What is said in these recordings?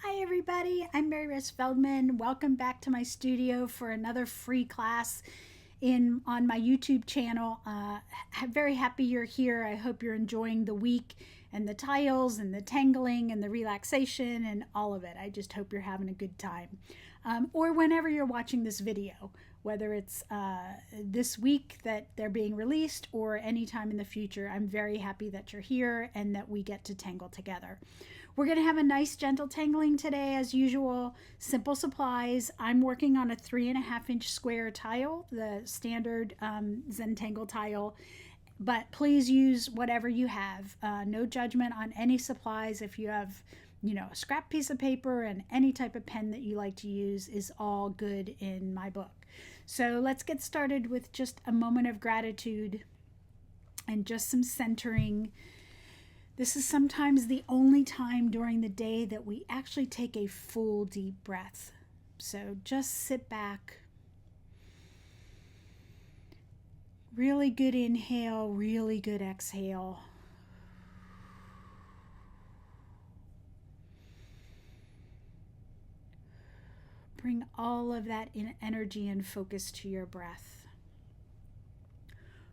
Hi everybody, I'm Mary Rose Feldman. Welcome back to my studio for another free class on my YouTube channel. I'm very happy you're here. I hope you're enjoying the week and the tiles and the tangling and the relaxation and all of it. I just hope you're having a good time. Or whenever you're watching this video, whether it's this week that they're being released or anytime in the future, I'm very happy that you're here and that we get to tangle together. We're going to have a nice gentle tangling today as usual. Simple supplies. I'm working on a 3.5-inch square tile, the standard Zentangle tile, but please use whatever you have. No judgment on any supplies. If you have, a scrap piece of paper and any type of pen that you like to use is all good in my book. So let's get started with just a moment of gratitude and just some centering. This is sometimes the only time during the day that we actually take a full deep breath. So just sit back. Really good inhale, really good exhale. Bring all of that energy and focus to your breath.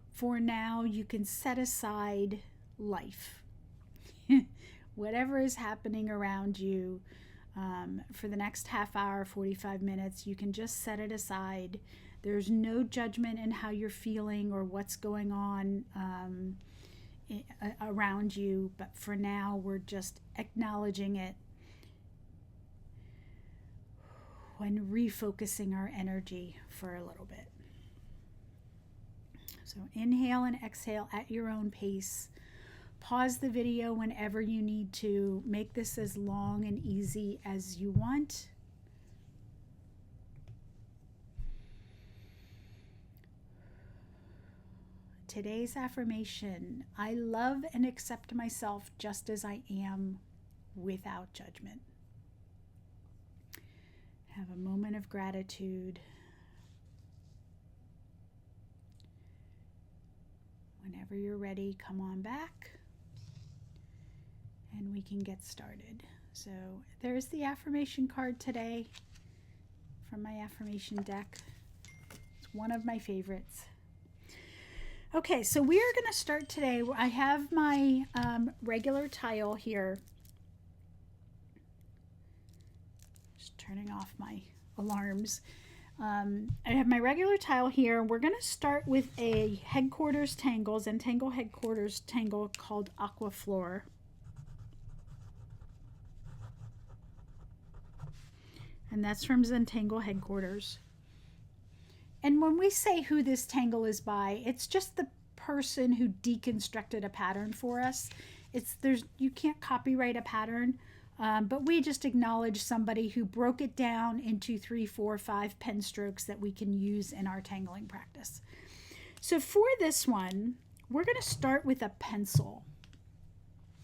For now, you can set aside life. Whatever is happening around you for the next half hour, 45 minutes, you can just set it aside. There's no judgment in how you're feeling or what's going on around you, but for now, we're just acknowledging it when refocusing our energy for a little bit. So inhale and exhale at your own pace. Pause the video whenever you need to. Make this as long and easy as you want. Today's affirmation: I love and accept myself just as I am without judgment. Have a moment of gratitude. Whenever you're ready, come on back and we can get started. So there's the affirmation card today from my affirmation deck. It's one of my favorites. Okay, so we are going to start today. I have my regular tile here. Just turning off my alarms. I have my regular tile here. We're going to start with a headquarters tangle, Zentangle headquarters tangle called Aqua Floor. And that's from Zentangle headquarters. And when we say who this tangle is by, it's just the person who deconstructed a pattern for us. You can't copyright a pattern. But we just acknowledge somebody who broke it down into 3, 4, 5 pen strokes that we can use in our tangling practice. So for this one, we're going to start with a pencil.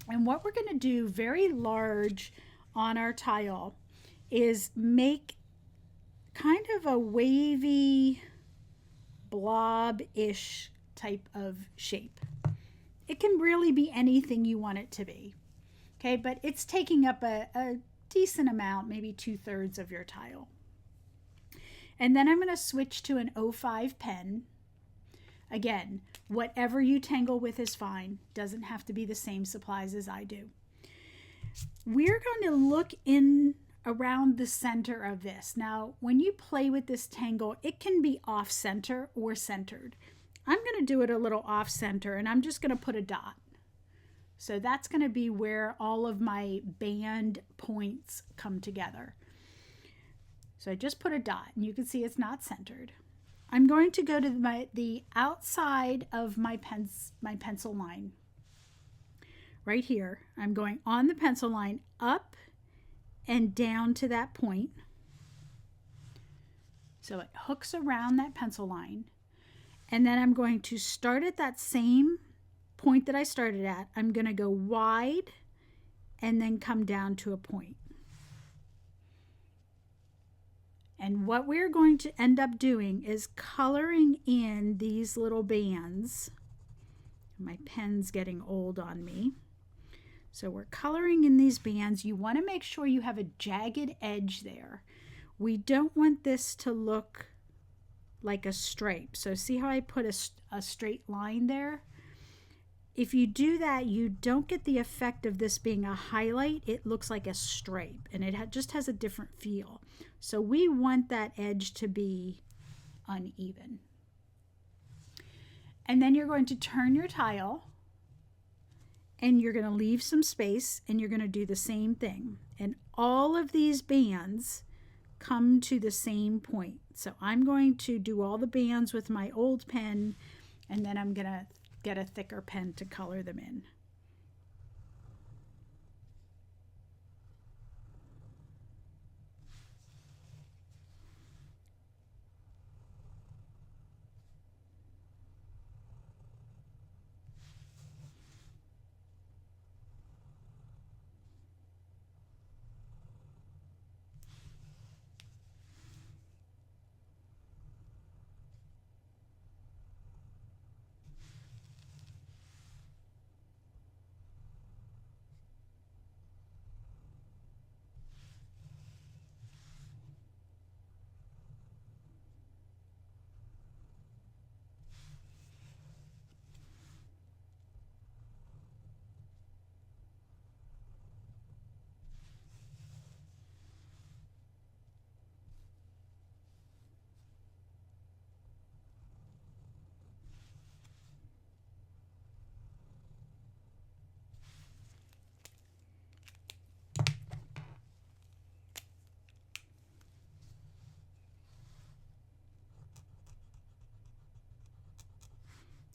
And what we're going to do very large on our tile is make kind of a wavy blob-ish type of shape. It can really be anything you want it to be. Okay, but it's taking up a decent amount, maybe 2/3 of your tile. And then I'm going to switch to an 05 pen. Again, whatever you tangle with is fine. Doesn't have to be the same supplies as I do. We're going to look in around the center of this. Now, when you play with this tangle, it can be off center or centered. I'm going to do it a little off center, and I'm just going to put a dot. So that's going to be where all of my band points come together. So I just put a dot, and you can see it's not centered. I'm going to go to the outside of my pencil line. Right here, I'm going on the pencil line up and down to that point. So it hooks around that pencil line. And then I'm going to start at that same point that I started at. I'm going to go wide and then come down to a point. And what we're going to end up doing is coloring in these little bands. My pen's getting old on me. So we're coloring in these bands. You want to make sure you have a jagged edge there. We don't want this to look like a stripe. So see how I put a straight line there? If you do that, you don't get the effect of this being a highlight. It looks like a stripe, and it just has a different feel. So we want that edge to be uneven. And then you're going to turn your tile, and you're going to leave some space, and you're going to do the same thing. And all of these bands come to the same point. So I'm going to do all the bands with my old pen, and then I'm going to get a thicker pen to color them in.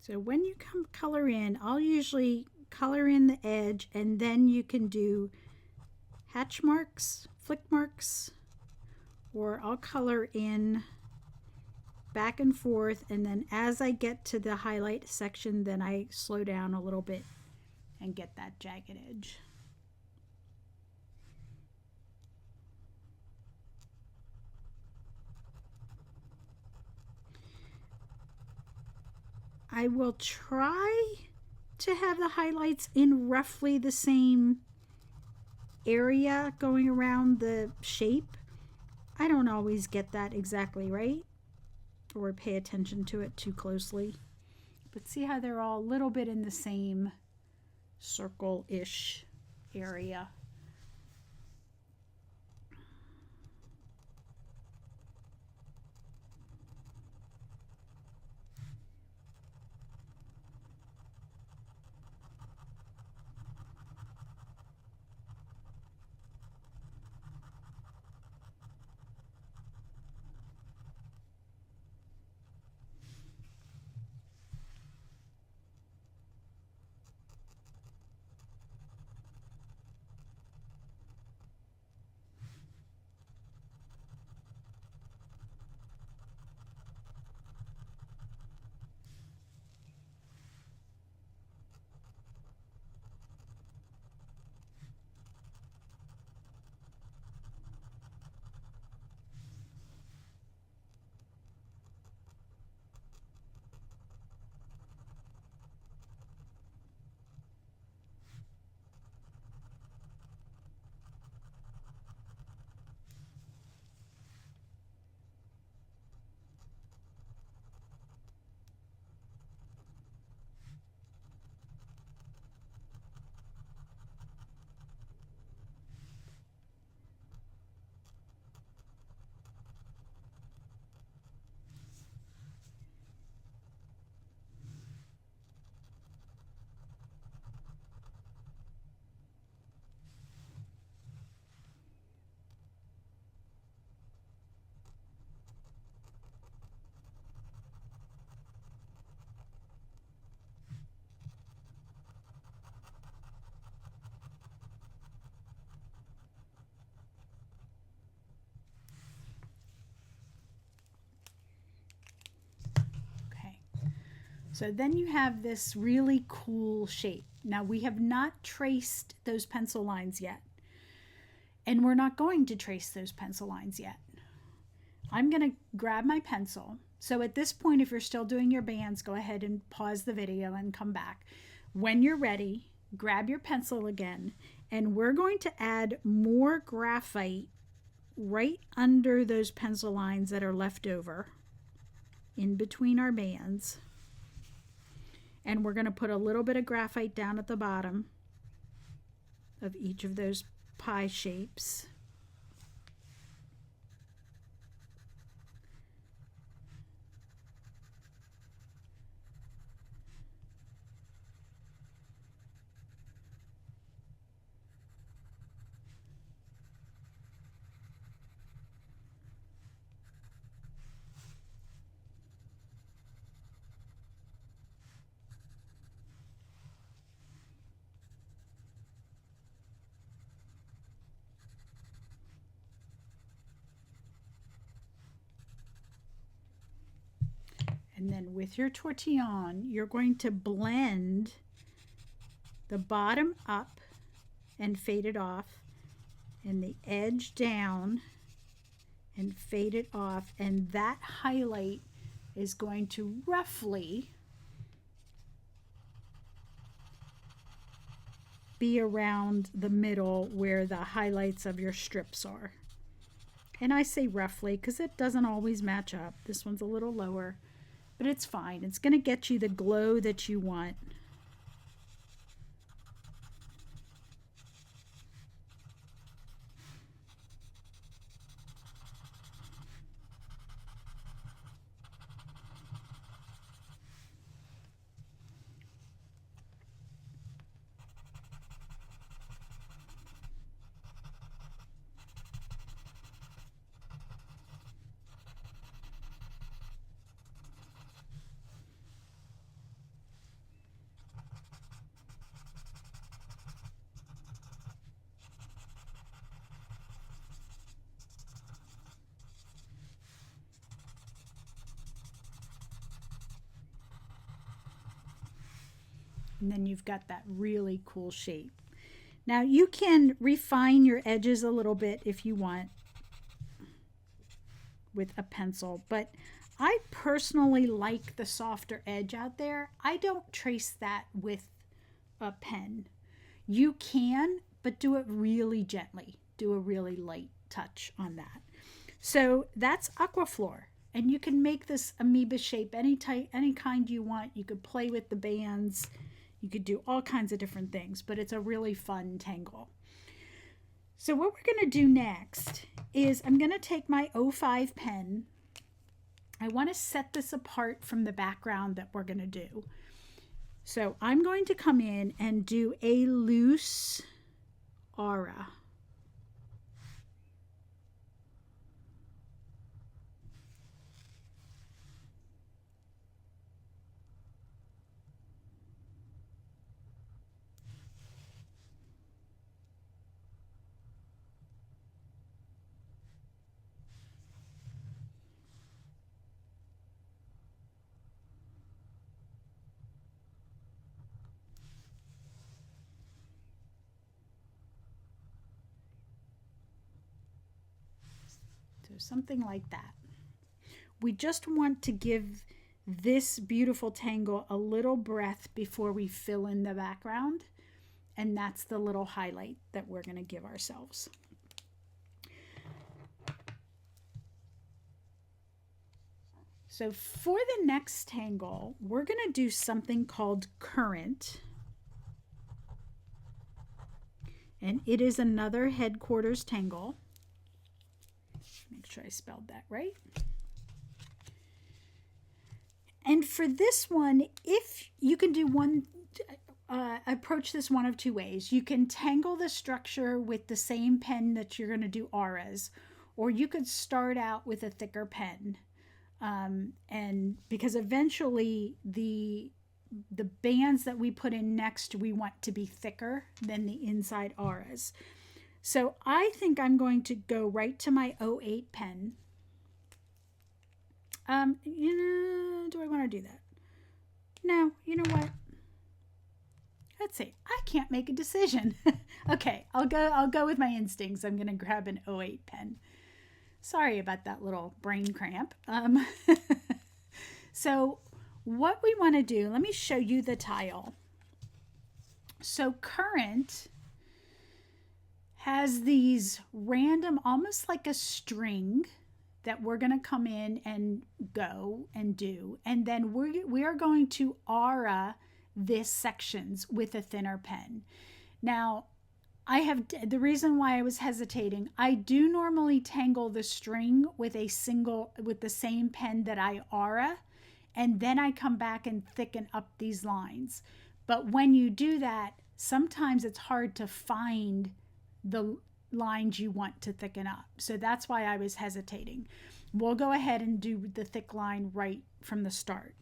So when you come color in, I'll usually color in the edge, and then you can do hatch marks, flick marks, or I'll color in back and forth, and then as I get to the highlight section, then I slow down a little bit and get that jagged edge. I will try to have the highlights in roughly the same area going around the shape. I don't always get that exactly right or pay attention to it too closely. But see how they're all a little bit in the same circle-ish area. So then you have this really cool shape. Now we have not traced those pencil lines yet. And we're not going to trace those pencil lines yet. I'm going to grab my pencil. So at this point, if you're still doing your bands, go ahead and pause the video and come back. When you're ready, grab your pencil again, and we're going to add more graphite right under those pencil lines that are left over in between our bands. And we're going to put a little bit of graphite down at the bottom of each of those pie shapes. And then with your tortillon, you're going to blend the bottom up and fade it off, and the edge down and fade it off. And that highlight is going to roughly be around the middle where the highlights of your strips are. And I say roughly because it doesn't always match up. This one's a little lower, but it's fine. It's going to get you the glow that you want. And then you've got that really cool shape. Now you can refine your edges a little bit if you want with a pencil, but I personally like the softer edge out there. I don't trace that with a pen. You can, but do it really gently. Do a really light touch on that. So that's Aquaflor. And you can make this amoeba shape any type, any kind you want. You could play with the bands. You could do all kinds of different things, but it's a really fun tangle. So what we're going to do next is I'm going to take my 05 pen. I want to set this apart from the background that we're going to do. So I'm going to come in and do a loose aura. So something like that. We just want to give this beautiful tangle a little breath before we fill in the background. And that's the little highlight that we're going to give ourselves. So for the next tangle, we're going to do something called current. And it is another headquarters tangle. Make sure I spelled that right. And for this one, if you can do one, approach this one of two ways. You can tangle the structure with the same pen that you're going to do auras, or you could start out with a thicker pen. And because eventually the bands that we put in next, we want to be thicker than the inside auras. So I think I'm going to go right to my 08 pen. Do I want to do that? No, you know what? Let's see. I can't make a decision. Okay, I'll go with my instincts. I'm going to grab an 08 pen. Sorry about that little brain cramp. So what we want to do, let me show you the tile. So current has these random, almost like a string that we're going to come in and go and do. And then we are going to aura this sections with a thinner pen. Now, the reason why I was hesitating, I do normally tangle the string with the same pen that I aura, and then I come back and thicken up these lines. But when you do that, sometimes it's hard to find the lines you want to thicken up. So that's why I was hesitating. We'll go ahead and do the thick line right from the start.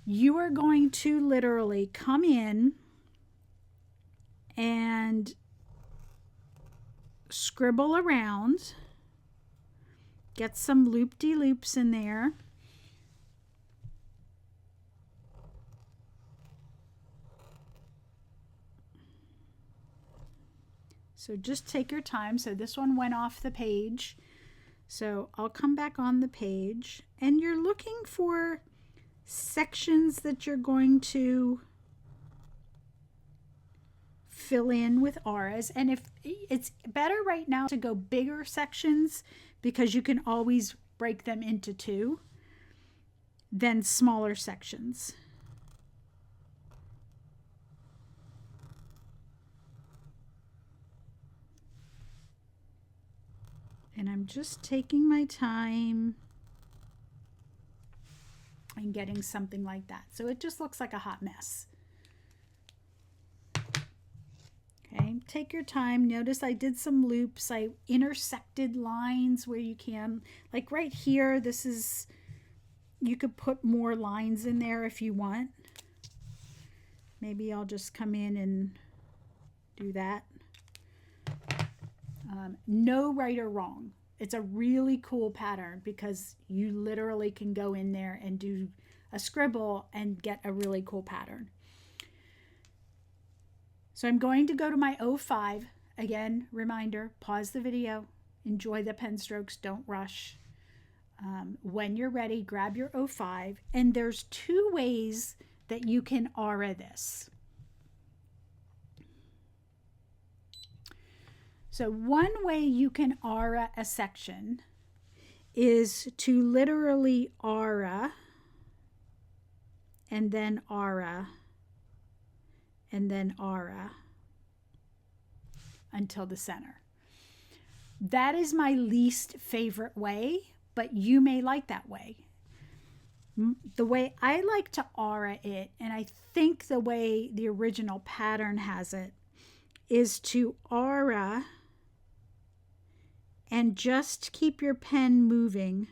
You are going to literally come in and scribble around, get some loop-de-loops in there. So just take your time. So this one went off the page. So I'll come back on the page, and you're looking for sections that you're going to fill in with auras. And if it's better right now to go bigger sections, because you can always break them into two, than smaller sections. And I'm just taking my time and getting something like that. So it just looks like a hot mess. Okay, take your time. Notice I did some loops. I intersected lines where you can, like right here, this is, you could put more lines in there if you want. Maybe I'll just come in and do that. No right or wrong. It's a really cool pattern because you literally can go in there and do a scribble and get a really cool pattern. So I'm going to go to my 05. Again, reminder, pause the video, enjoy the pen strokes, don't rush. When you're ready, grab your 05. And there's two ways that you can aura this. So one way you can aura a section is to literally aura, and then aura, and then aura until the center. That is my least favorite way, but you may like that way. The way I like to aura it, and I think the way the original pattern has it, is to aura and just keep your pen moving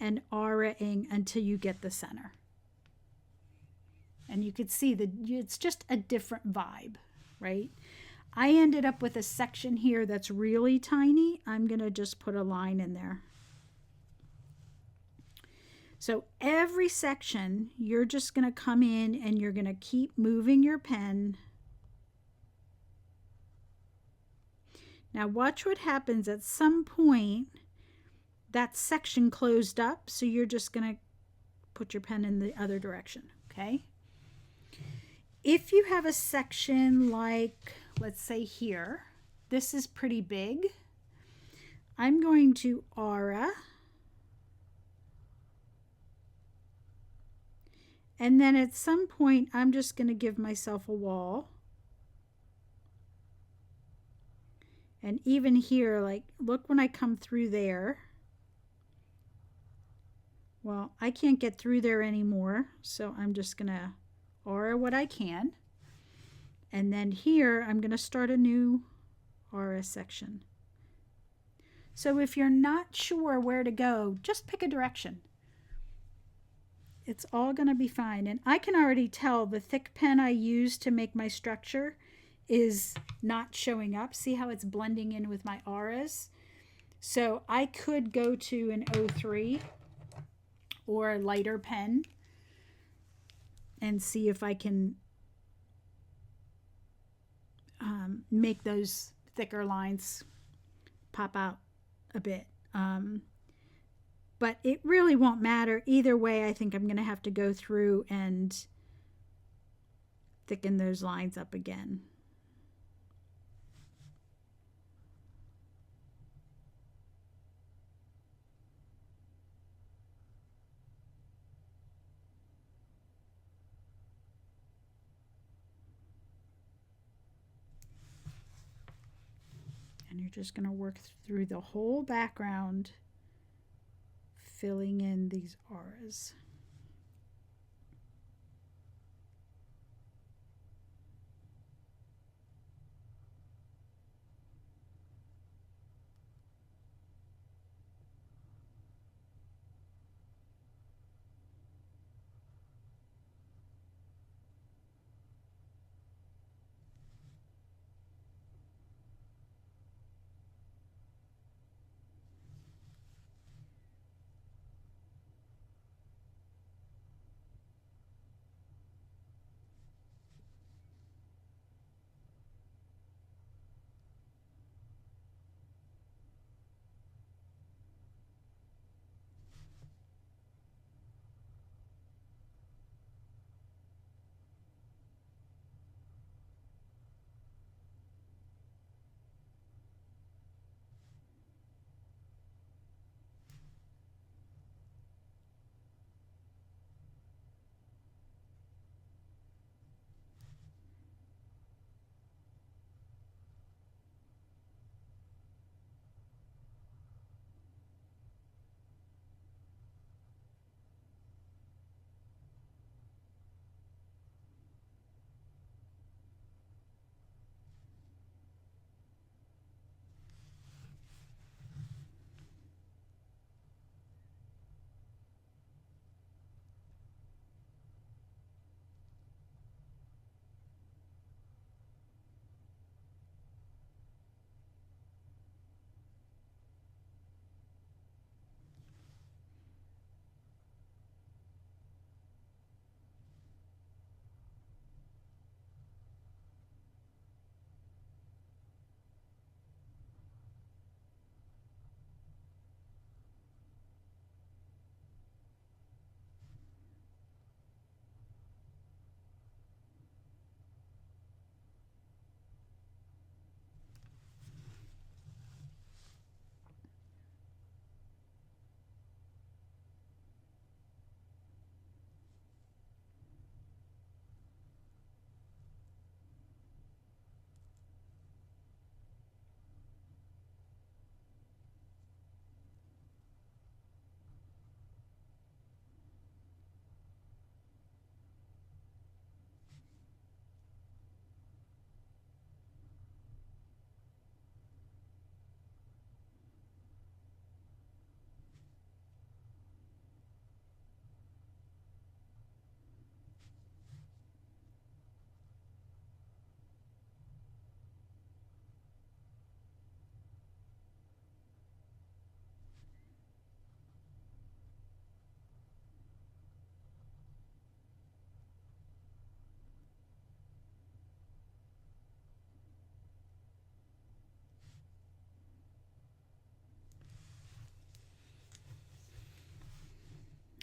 and auraing until you get the center. And you could see that it's just a different vibe, right? I ended up with a section here that's really tiny. I'm going to just put a line in there. So every section, you're just going to come in and you're going to keep moving your pen. Now watch what happens at some point. That section closed up, so you're just going to put your pen in the other direction, okay? If you have a section like, let's say here, this is pretty big. I'm going to aura. And then at some point, I'm just going to give myself a wall. And even here, like, look when I come through there. Well, I can't get through there anymore, so I'm just going to aura what I can. And then here, I'm going to start a new aura section. So if you're not sure where to go, just pick a direction. It's all going to be fine. And I can already tell the thick pen I use to make my structure is not showing up. See how it's blending in with my auras? So I could go to an 03 or a lighter pen and see if I can make those thicker lines pop out a bit. But it really won't matter. Either way, I think I'm going to have to go through and thicken those lines up again. And you're just going to work through the whole background, filling in these auras.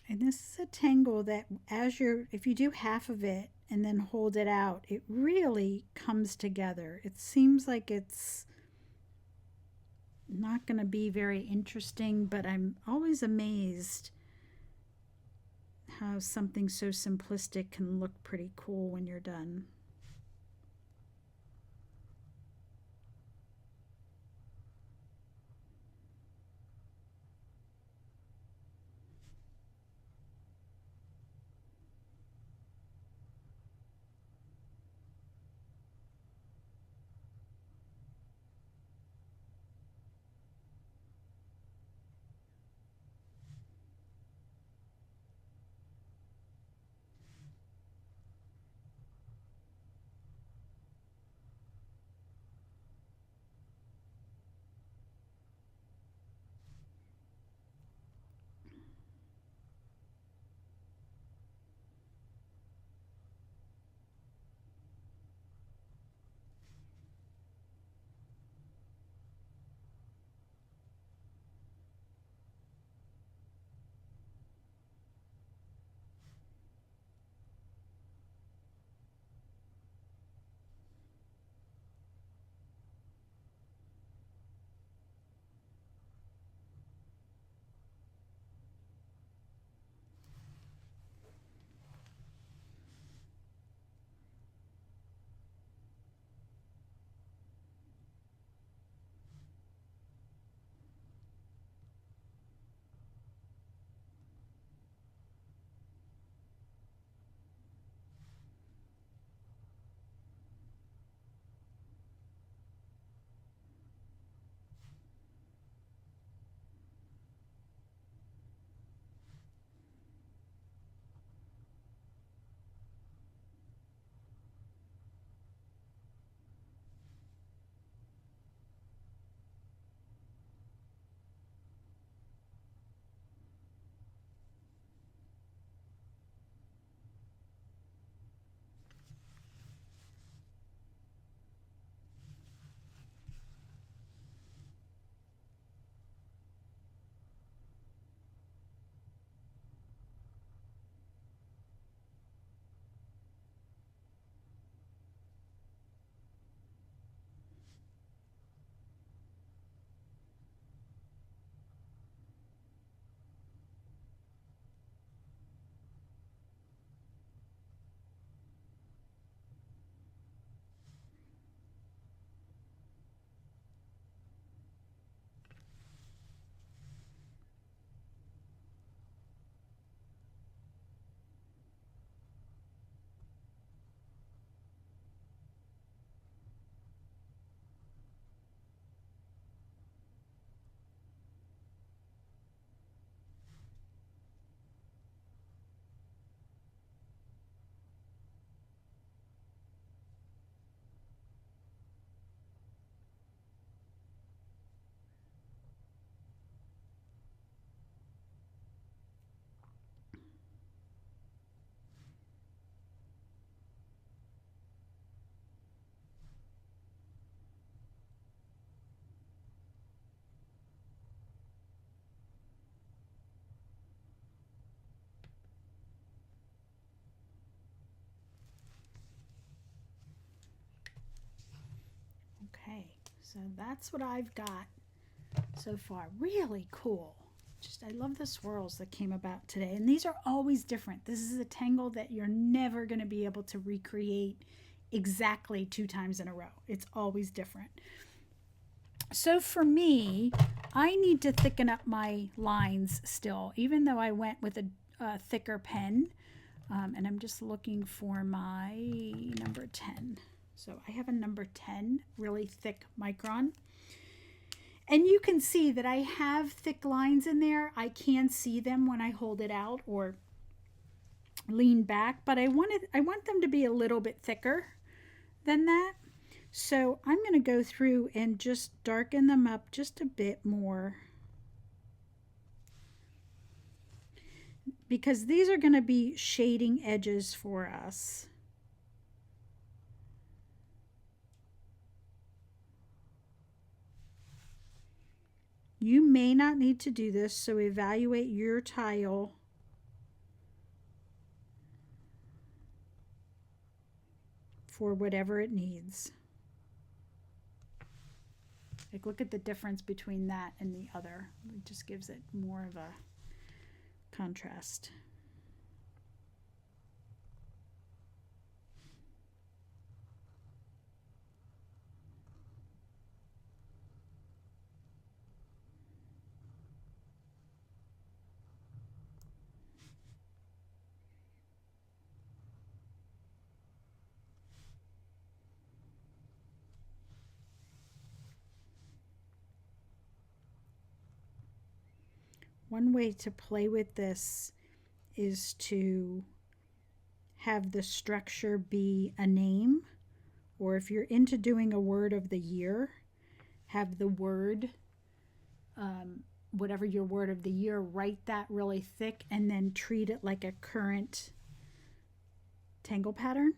And this is a tangle that if you do half of it and then hold it out, it really comes together. It seems like it's not going to be very interesting, but I'm always amazed how something so simplistic can look pretty cool when you're done. So that's what I've got so far. Really cool. Just, I love the swirls that came about today. And these are always different. This is a tangle that you're never going to be able to recreate exactly 2 times in a row. It's always different. So for me, I need to thicken up my lines still, even though I went with a thicker pen. And I'm just looking for my number 10. So I have a number 10, really thick micron. And you can see that I have thick lines in there. I can see them when I hold it out or lean back, but I want them to be a little bit thicker than that. So I'm going to go through and just darken them up just a bit more, because these are going to be shading edges for us. You may not need to do this, so evaluate your tile for whatever it needs. Like, look at the difference between that and the other. It just gives it more of a contrast. One way to play with this is to have the structure be a name, or if you're into doing a word of the year, have the word, whatever your word of the year, write that really thick and then treat it like a current tangle pattern.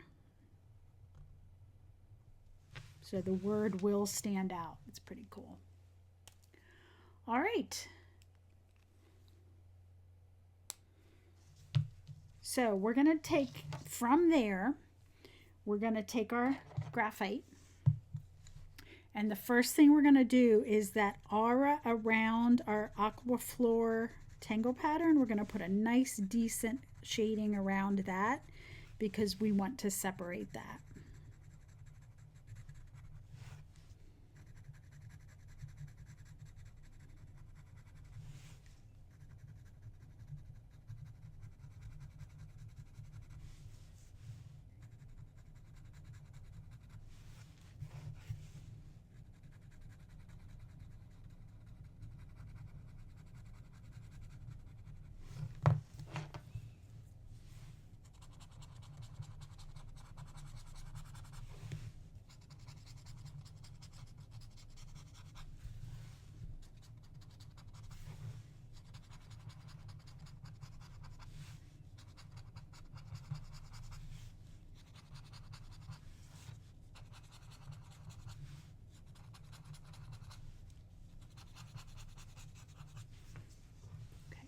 So the word will stand out. It's pretty cool. All right. So we're going to take from there, we're going to take our graphite. And the first thing we're going to do is that aura around our Aquaflor tangle pattern. We're going to put a nice, decent shading around that because we want to separate that.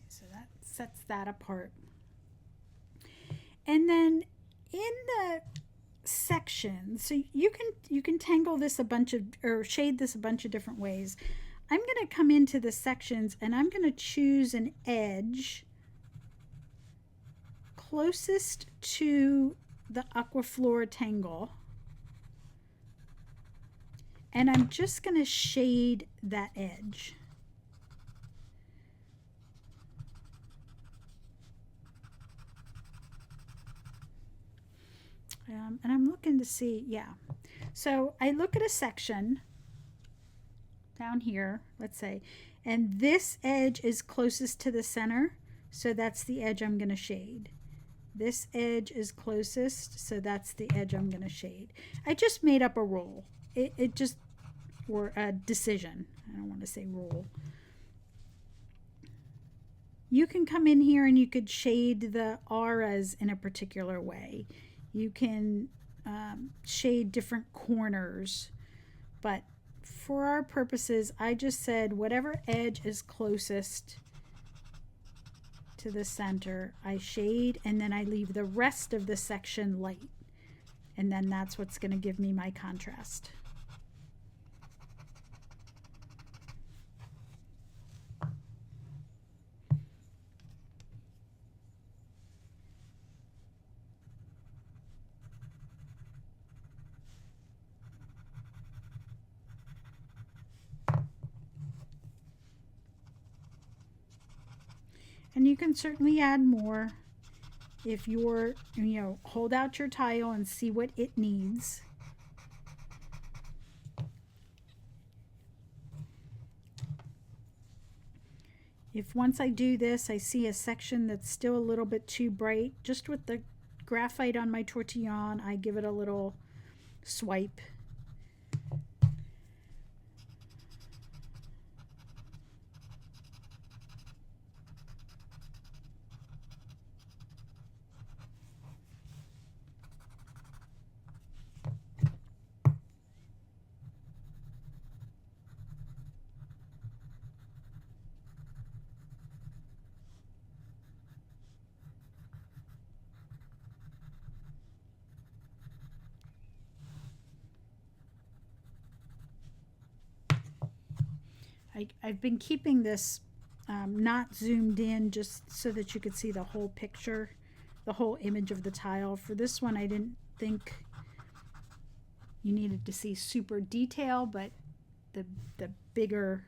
So that sets that apart. And then in the section, so you can tangle this a bunch of, or shade this a bunch of different ways. I'm going to come into the sections and I'm going to choose an edge closest to the Aquaflor tangle. And I'm just going to shade that edge. And I'm looking to see, yeah. So I look at a section down here, let's say, and this edge is closest to the center, so that's the edge I'm going to shade. This edge is closest, so that's the edge I'm going to shade. I just made up a rule. It just, or a decision. I don't want to say rule. You can come in here and you could shade the auras in a particular way. You can shade different corners, but for our purposes, I just said whatever edge is closest to the center, I shade, and then I leave the rest of the section light. And then that's what's going to give me my contrast. And you can certainly add more if you're, hold out your tile and see what it needs. If once I do this, I see a section that's still a little bit too bright, just with the graphite on my tortillon, I give it a little swipe. I've been keeping this not zoomed in just so that you could see the whole picture, the whole image of the tile. For this one, I didn't think you needed to see super detail, but the bigger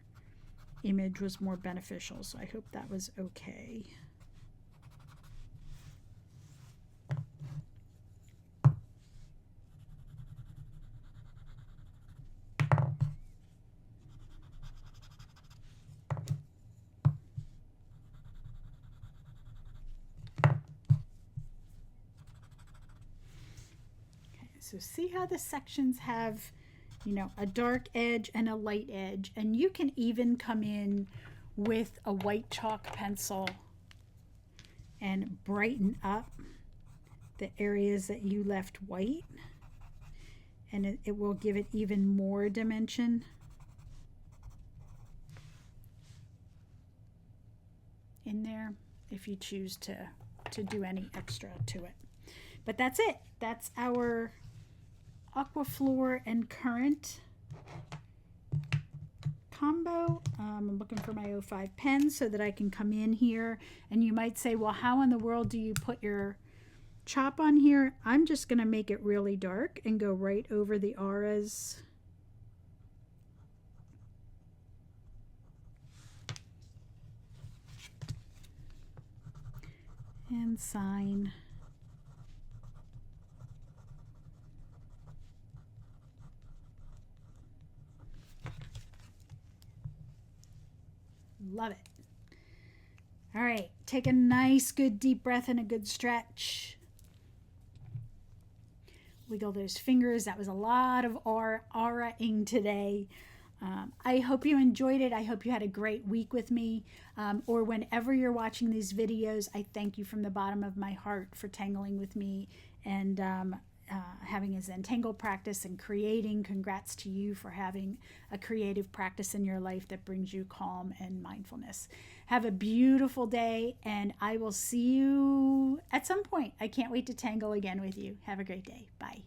image was more beneficial, so I hope that was okay. So see how the sections have, a dark edge and a light edge, and you can even come in with a white chalk pencil and brighten up the areas that you left white, and it will give it even more dimension. In there if you choose to do any extra to it. But that's it. That's our Aquaflor and Current combo. I'm looking for my 05 pen so that I can come in here, and you might say, well, how in the world do you put your chop on here? I'm just going to make it really dark and go right over the auras. And sign. Love it. All right, take a nice good deep breath and a good stretch. Wiggle those fingers. That was a lot of aura-ing today. I hope you enjoyed it. I hope you had a great week with me. Or whenever you're watching these videos, I thank you from the bottom of my heart for tangling with me and having a Zentangle practice and creating. Congrats to you for having a creative practice in your life that brings you calm and mindfulness. Have a beautiful day, and I will see you at some point. I can't wait to tangle again with you. Have a great day. Bye.